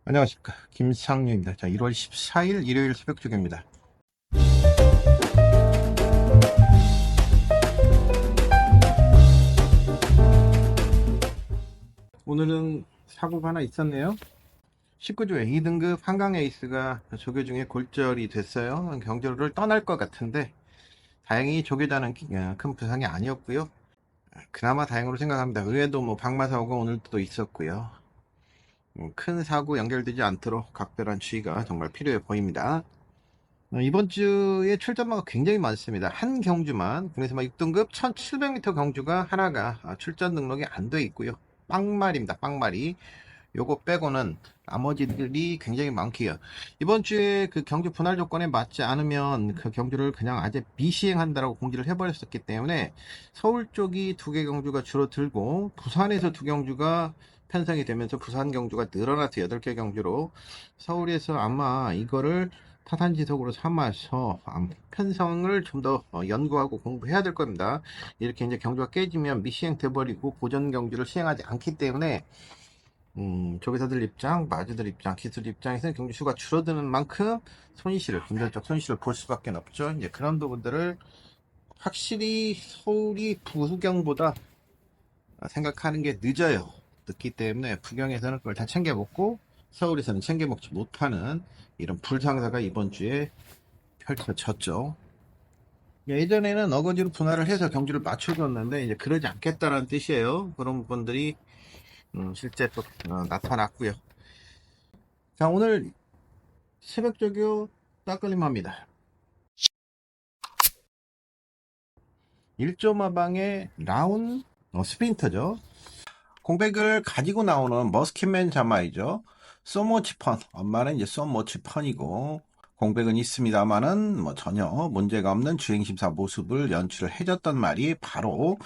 안녕하십니까, 김상윤입니다. 자, 1월 14일 일요일 새벽 쪽입니다. 오늘은 사고가 하나 있었네요. 19조에 2등급 한강 에이스가 조교 중에 골절이 됐어요. 경주를 떠날 것 같은데 다행히 조교자는 큰 부상이 아니었고요. 그나마 다행으로 생각합니다. 의외도 방마 사고가 오늘도 있었고요. 큰 사고 연결되지 않도록 각별한 주의가 정말 필요해 보입니다. 이번 주에 출전마가 굉장히 많습니다. 한 경주만 국내선마 6등급 1700m 경주가 하나가 출전 등록이 안 돼 있고요. 빵말입니다. 빵말이. 요거 빼고는 나머지들이 굉장히 많고요. 이번 주에 그 경주 분할 조건에 맞지 않으면 그 경주를 그냥 아예 미시행한다라고 공지를 해버렸었기 때문에 서울 쪽이 2개 경주가 줄어들고 부산에서 2경주가 편성이 되면서 부산 경주가 늘어나서 8개 경주로 서울에서 아마 이거를 타산지석으로 삼아서 편성을 좀 더 연구하고 공부해야 될 겁니다. 이렇게 이제 경주가 깨지면 미시행 돼버리고 고전 경주를 시행하지 않기 때문에 조교사들 입장, 마주들 입장, 기술 입장에서는 경주 수가 줄어드는 만큼 손실을, 금전적 손실을 볼 수밖에 없죠. 이제 그런 부분들을 확실히 서울이 부경보다 생각하는 게 늦어요. 늦기 때문에 부경에서는 그걸 다 챙겨 먹고 서울에서는 챙겨 먹지 못하는 이런 불상사가 이번 주에 펼쳐졌죠. 예전에는 어거지로 분할을 해서 경주를 맞춰줬는데 이제 그러지 않겠다라는 뜻이에요. 그런 분들이 실제 또 나타났고요. 자, 오늘 새벽 조교 따끌림합니다. 1조 마방의 라운 스프린터죠. 공백을 가지고 나오는 머스킷맨 자마이죠. 소모치펀, 엄마는 이제 소모치펀이고 공백은 있습니다만은 전혀 문제가 없는 주행심사 모습을 연출을 해줬던 말이 바로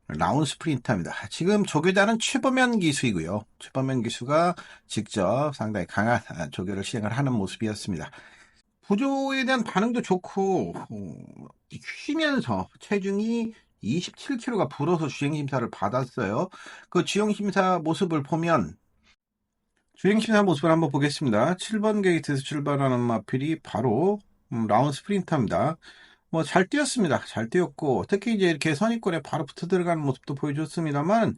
라운 스프린터입니다. 지금 조교자는 최범현 기수이고요. 최범현 기수가 직접 상당히 강한 조교를 시행을 하는 모습이었습니다. 부조에 대한 반응도 좋고 쉬면서 체중이 27kg가 불어서 주행심사를 받았어요. 그 주행심사 모습을 보면 주행심사 모습을 한번 보겠습니다. 7번 게이트에서 출발하는 마필이 바로 라운 스프린터입니다. 잘 뛰었습니다. 잘 뛰었고, 특히 이제 이렇게 선입권에 바로 붙어 들어가는 모습도 보여줬습니다만,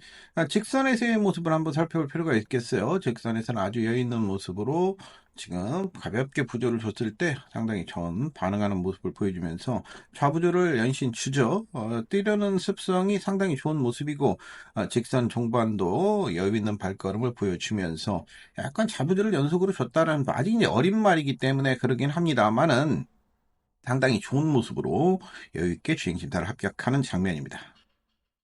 직선에서의 모습을 한번 살펴볼 필요가 있겠어요. 직선에서는 아주 여유 있는 모습으로 지금 가볍게 부조를 줬을 때 상당히 반응하는 모습을 보여주면서 좌부조를 연신 주죠. 뛰려는 습성이 상당히 좋은 모습이고, 직선 종반도 여유 있는 발걸음을 보여주면서 약간 좌부조를 연속으로 줬다라는, 아직 이제 어린 말이기 때문에 그러긴 합니다만은, 상당히 좋은 모습으로 여유있게 주행심사를 합격하는 장면입니다.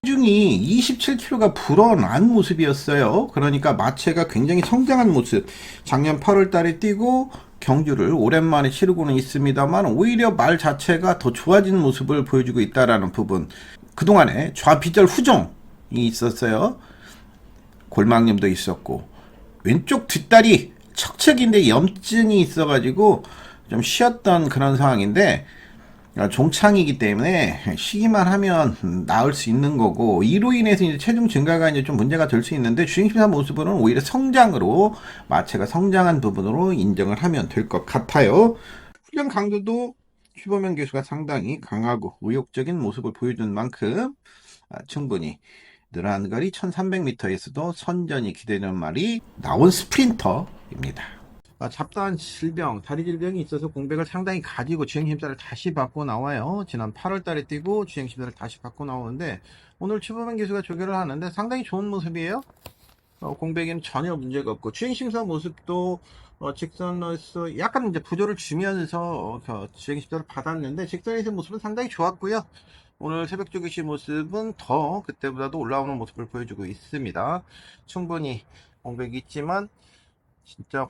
체중이 27kg가 불어난 모습이었어요. 그러니까 마체가 굉장히 성장한 모습. 작년 8월 달에 뛰고 경주를 오랜만에 치르고는 있습니다만 오히려 말 자체가 더 좋아진 모습을 보여주고 있다는 부분. 그동안에 좌비절 후정이 있었어요. 골망염도 있었고 왼쪽 뒷다리 척척인데 염증이 있어가지고 좀 쉬었던 그런 상황인데 종창이기 때문에 쉬기만 하면 나을 수 있는 거고, 이로 인해서 이제 체중 증가가 이제 좀 문제가 될 수 있는데 주행심사 모습으로는 오히려 성장으로 마체가 성장한 부분으로 인정을 하면 될 것 같아요. 훈련 강도도 휴범현 교수가 상당히 강하고 의욕적인 모습을 보여준 만큼 충분히 늘어난 거리 1300m에서도 선전이 기대되는 말이 나온 스프린터입니다. 잡다한 질병, 다리 질병이 있어서 공백을 상당히 가지고 주행심사를 다시 받고 나와요. 지난 8월 달에 뛰고 주행심사를 다시 받고 나오는데 오늘 최범현 교수가 조교를 하는데 상당히 좋은 모습이에요. 공백에는 전혀 문제가 없고 주행심사 모습도 직선에서 약간 이제 부조를 주면서 주행심사를 받았는데 직선에서의 모습은 상당히 좋았고요. 오늘 새벽 조교시 모습은 더 그때보다도 올라오는 모습을 보여주고 있습니다. 충분히 공백이 있지만 진짜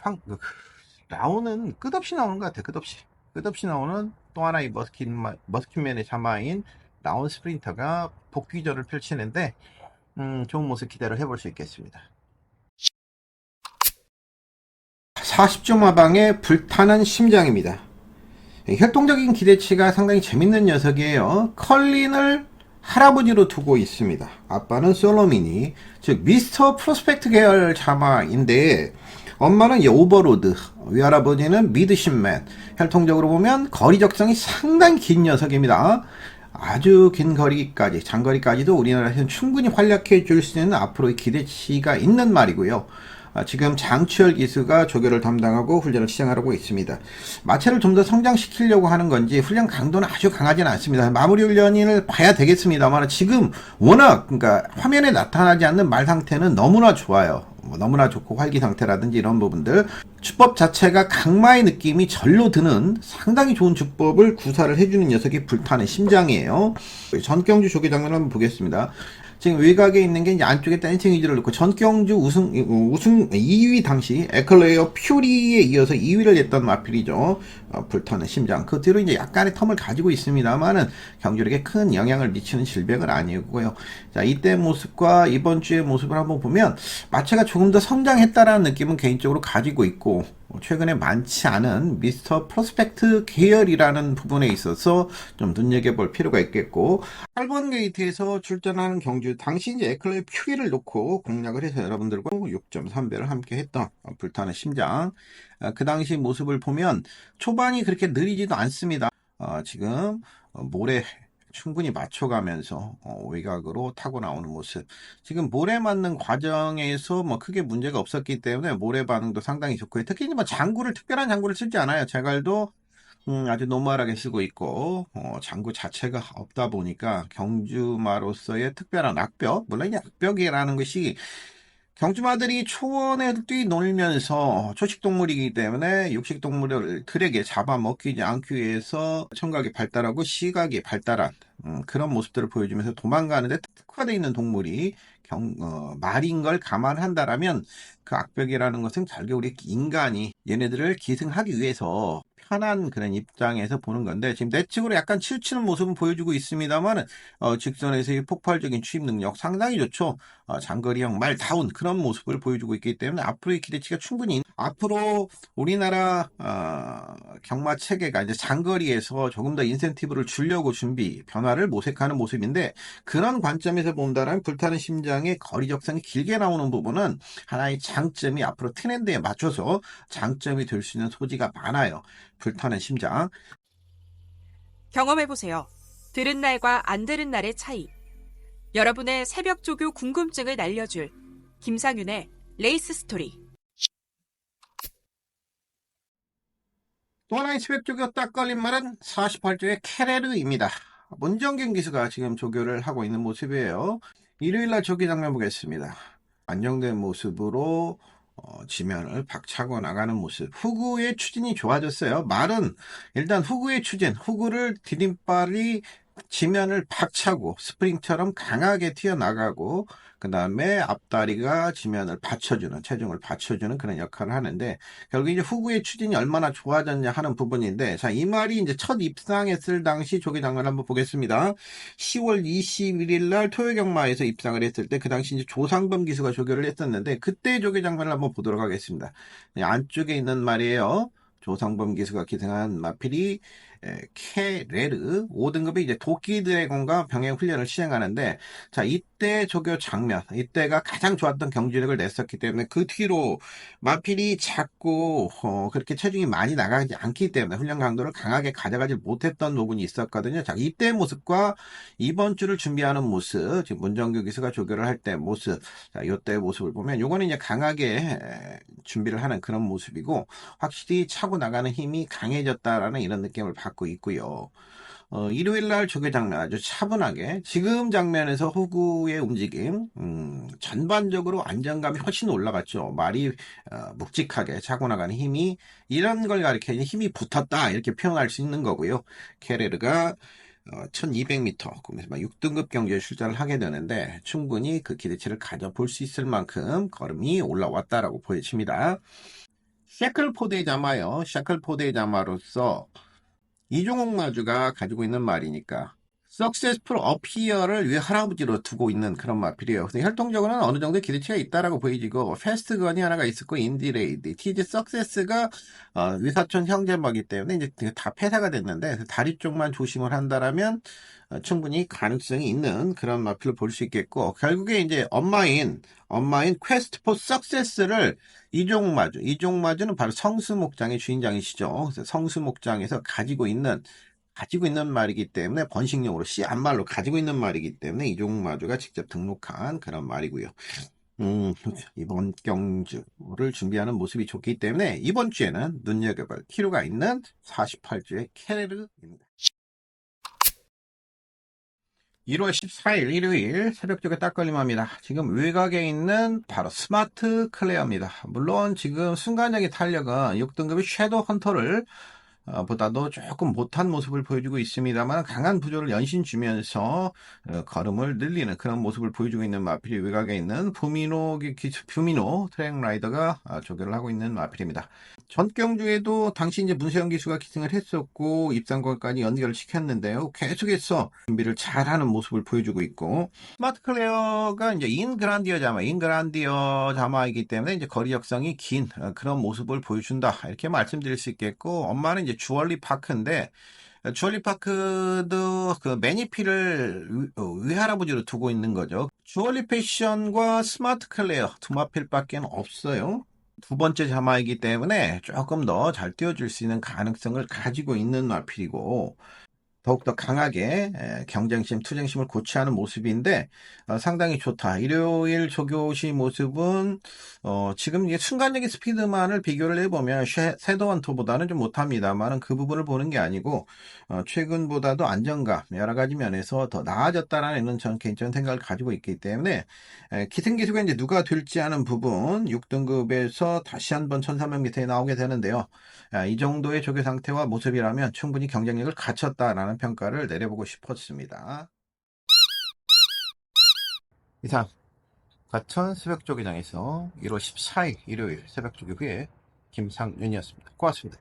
라운은 끝없이 나오는 것 같아. 끝없이 나오는 또 하나의 머스킷맨의 자마인 라운 스프린터가 복귀전을 펼치는데 좋은 모습 기대를 해볼 수 있겠습니다. 40조 마방의 불타는 심장입니다. 활동적인 기대치가 상당히 재밌는 녀석이에요. 컬린을 할아버지로 두고 있습니다. 아빠는 솔로미니, 즉 미스터 프로스펙트 계열 자마인데 엄마는 이제 오버로드, 외할아버지는 미드십맨. 혈통적으로 보면 거리 적성이 상당히 긴 녀석입니다. 아주 긴 거리까지, 장거리까지도 우리나라에서는 충분히 활약해 줄 수 있는 앞으로의 기대치가 있는 말이고요. 지금 장추열 기수가 조교를 담당하고 훈련을 시행하고 있습니다. 마체를 좀 더 성장시키려고 하는 건지 훈련 강도는 아주 강하지는 않습니다. 마무리 훈련을 봐야 되겠습니다만 지금 워낙 그러니까 화면에 나타나지 않는 말 상태는 너무나 좋아요. 너무나 좋고 활기 상태라든지 이런 부분들 주법 자체가 강마의 느낌이 절로 드는 상당히 좋은 주법을 구사를 해주는 녀석이 불타는 심장이에요. 전경주 조교 장면을 한번 보겠습니다. 지금 외곽에 있는 게 이제 안쪽에 댄싱 위주를 놓고 전경주 우승 2위 당시 에클레어 퓨리에 이어서 2위를 했던 마필이죠. 불타는 심장. 그 뒤로 이제 약간의 텀을 가지고 있습니다만은 경주력에 큰 영향을 미치는 질병은 아니고요. 자, 이때 모습과 이번 주의 모습을 한번 보면 마체가 조금 더 성장했다라는 느낌은 개인적으로 가지고 있고 최근에 많지 않은 미스터 프로스펙트 계열이라는 부분에 있어서 좀 눈여겨볼 필요가 있겠고 8번 게이트에서 출전하는 경주 당시 이제 에클레어 퓨리를 놓고 공략을 해서 여러분들과 6.3배를 함께 했던 불타는 심장 그 당시 모습을 보면 초반이 그렇게 느리지도 않습니다. 지금 모래 충분히 맞춰가면서 외곽으로 타고 나오는 모습. 지금 모래 맞는 과정에서 뭐 크게 문제가 없었기 때문에 모래 반응도 상당히 좋고요. 특히 뭐 장구를 특별한 장구를 쓰지 않아요. 제갈도 아주 노멀하게 쓰고 있고 장구 자체가 없다 보니까 경주마로서의 특별한 악벽, 물론 이 악벽이라는 것이 경주마들이 초원에 뛰놀면서 초식동물이기 때문에 육식동물들에게 잡아먹히지 않기 위해서 청각이 발달하고 시각이 발달한 그런 모습들을 보여주면서 도망가는데 특화되어 있는 동물이 말인 걸 감안한다라면 그 악벽이라는 것은 결국 우리 인간이 얘네들을 기승하기 위해서 편한 그런 입장에서 보는 건데 지금 내측으로 약간 치우치는 모습은 보여주고 있습니다만 직선에서의 폭발적인 추입 능력 상당히 좋죠. 장거리형 말다운 그런 모습을 보여주고 있기 때문에 앞으로의 기대치가 충분히 앞으로 우리나라 경마 체계가 이제 장거리에서 조금 더 인센티브를 주려고 준비 변화를 모색하는 모습인데 그런 관점에서 본다면 불타는 심장의 거리 적성이 길게 나오는 부분은 하나의 장점이 앞으로 트렌드에 맞춰서 장점이 될 수 있는 소지가 많아요. 불타는 심장. 경험해보세요. 들은 날과 안 들은 날의 차이. 여러분의 새벽 조교 궁금증을 날려줄 김상윤의 레이스 스토리. 또 하나의 새벽 조교 딱 걸린 말은 48조의 캐레르입니다. 문정균 기수가 지금 조교를 하고 있는 모습이에요. 일요일날 조교 장면 보겠습니다. 안정된 모습으로 지면을 박차고 나가는 모습. 후구의 추진이 좋아졌어요. 말은 일단 후구의 추진, 후구를 디딤발이 지면을 박차고 스프링처럼 강하게 튀어나가고 그 다음에 앞다리가 지면을 받쳐주는 체중을 받쳐주는 그런 역할을 하는데 결국 이제 후구의 추진이 얼마나 좋아졌냐 하는 부분인데 자, 이 말이 이제 첫 입상했을 당시 조기 장면 한번 보겠습니다. 10월 21일 날 토요경마에서 입상을 했을 때 그 당시 이제 조상범 기수가 조교를 했었는데 그때 조교 장면을 한번 보도록 하겠습니다. 안쪽에 있는 말이에요. 조상범 기수가 기승한 마필이 케레르 5등급이 이제 도끼 드래곤과 병행 훈련을 시행하는데 자 이때 조교 장면 이때가 가장 좋았던 경주력을 냈었기 때문에 그 뒤로 마필이 작고 그렇게 체중이 많이 나가지 않기 때문에 훈련 강도를 강하게 가져가지 못했던 부분이 있었거든요. 자 이때 모습과 이번 주를 준비하는 모습 지금 문정규 기수가 조교를 할 때 모습 자 이때 모습을 보면 요거는 이제 강하게 준비를 하는 그런 모습이고 확실히 차고 나가는 힘이 강해졌다라는 이런 느낌을 받고 있고요. 일요일날 조교 장면 아주 차분하게 지금 장면에서 호구의 움직임 전반적으로 안정감이 훨씬 올라갔죠. 말이 묵직하게 차고 나가는 힘이 이런 걸 가리키는 힘이 붙었다 이렇게 표현할 수 있는 거고요. 케레르가 1200m, 그래서 6등급 경주에 출전을 하게 되는데 충분히 그 기대치를 가져볼 수 있을 만큼 걸음이 올라왔다라고 보여집니다. 샤클포드의 자마요. 샤클포드의 자마로서 이종옥 마주가 가지고 있는 말이니까 Successful Appear를 위 할아버지로 두고 있는 그런 마필이에요. 그래서 혈통적으로는 어느 정도 기대치가 있다라고 보이지고, 패스트건이 하나가 있었고, 인디레이드, 티즈 석세스가 위사촌 형제막이기 때문에 이제 다 폐사가 됐는데, 다리 쪽만 조심을 한다라면 충분히 가능성이 있는 그런 마필을 볼 수 있겠고, 결국에 이제 엄마인 퀘스트 포 석세스를 이종마주는 바로 성수목장의 주인장이시죠. 그래서 성수목장에서 가지고 있는 말이기 때문에 번식용으로 씨앗말로 가지고 있는 말이기 때문에 이종마주가 직접 등록한 그런 말이고요. 이번 경주를 준비하는 모습이 좋기 때문에 이번 주에는 눈여겨볼 필요가 있는 48주의 캐레르입니다. 1월 14일 일요일 새벽 쪽에 딱 걸림합니다. 지금 외곽에 있는 바로 스마트 클레어입니다. 물론 지금 순간적인 탄력은 6등급의 섀도우 헌터를 보다도 조금 못한 모습을 보여주고 있습니다만 강한 부조를 연신 주면서 걸음을 늘리는 그런 모습을 보여주고 있는 마필이 외곽에 있는 뷰미노 트랙 라이더가 조교를 하고 있는 마필입니다. 전 경주에도 당시 이제 문세영 기수가 기승을 했었고 입상권까지 연결을 시켰는데요. 계속해서 준비를 잘하는 모습을 보여주고 있고, 스마트 클레어가 이제 인그란디어 자마이기 때문에 이제 거리 역성이 긴 그런 모습을 보여준다, 이렇게 말씀드릴 수 있겠고, 엄마는 이제 주얼리 파크인데, 주얼리 파크도 그 매니피를 위할아버지로 두고 있는 거죠. 주얼리 패션과 스마트 클레어 두 마필밖에 없어요. 두 번째 자마이기 때문에 조금 더 잘 띄워줄 수 있는 가능성을 가지고 있는 마필이고, 더욱더 강하게 경쟁심, 투쟁심을 고취하는 모습인데 상당히 좋다. 일요일 조교시 모습은 지금 이게 순간적인 스피드만을 비교를 해보면 섀도원토보다는 좀 못합니다만 그 부분을 보는 게 아니고 최근보다도 안정감, 여러 가지 면에서 더 나아졌다라는 저는 개인적인 생각을 가지고 있기 때문에 기승기수가 이제 누가 될지 하는 부분 6등급에서 다시 한번 1300m에 나오게 되는데요. 이 정도의 조교 상태와 모습이라면 충분히 경쟁력을 갖췄다라는 평가를 내려보고 싶었습니다. 이상 과천 새벽조교장에서 1월 14일 일요일 새벽조교 후에 김상윤이었습니다. 고맙습니다.